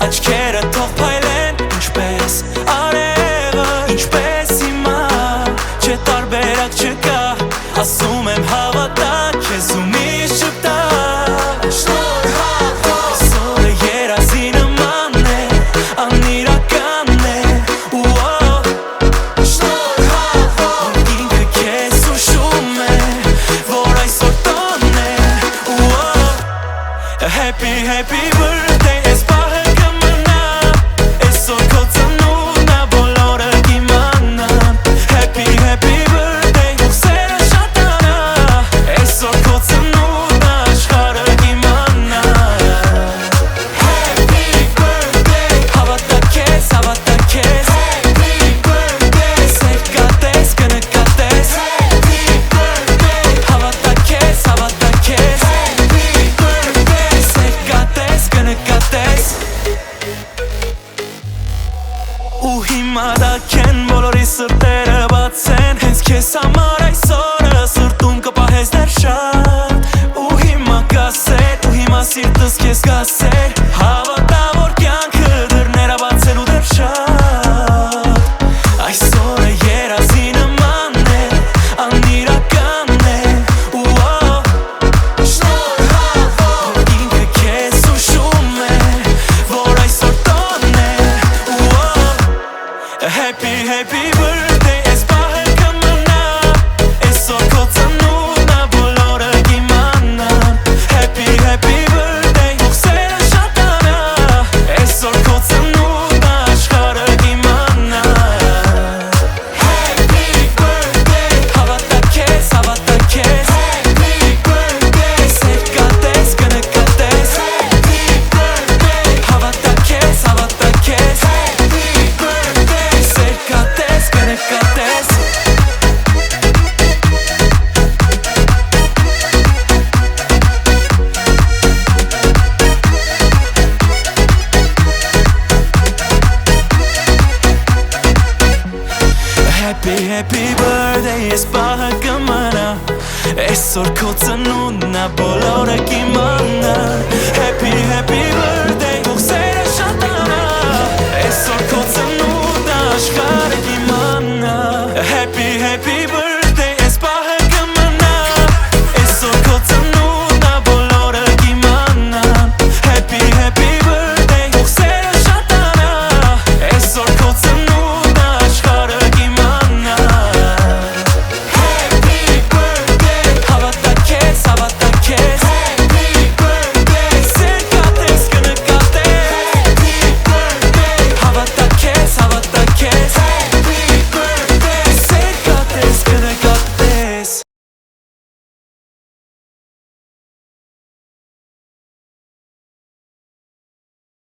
Աչքերը թող փայլեն ինչպես արևը, ինչպես հիմա, չէ տարբերակ չկա, ասում եմ հավատա, քեզ ու միշտ շպտա։ Շնորհավոր Սորը երազի նման է, անիրական է, շնորհավոր ինքը քեզ ուշում է, որ այսօր տոն է, Happy, happy birthday, այս պահը ու հիմա դաքեն բոլորի սրտերը բացեն հենց քեզ համար այսօրը սրտում կպահես դեռ շատ ու հիմա կասեր ու հիմա սիրտս քեզ կասեր հավատա որ կյանքը դռները բացելու դեռ շատ այսօրը երազի նման է անիրական է շնորհավոր ինքը քեզ ուշում է որ այսօր տոն է Happy, happy birthday, այս պահը կմնա Այսօր քո ծնունդն ա բոլորը կիմանան Happy, happy birthday, հուղսերը շատանա Այսօր քո ծնունդն ա աշխարհը կիմանա Happy birthday, հավատա քեզ Happy birthday, սեր կատես, կնկատես Happy birthday, հավատա քեզ Happy, happy birthday, այս պահը կմնա Այսօր քո ծնունդն ա բոլորը կիմանան Happy, happy birthday, հուղսերը շատանա Այսօր քո ծնունդն ա աշխարհը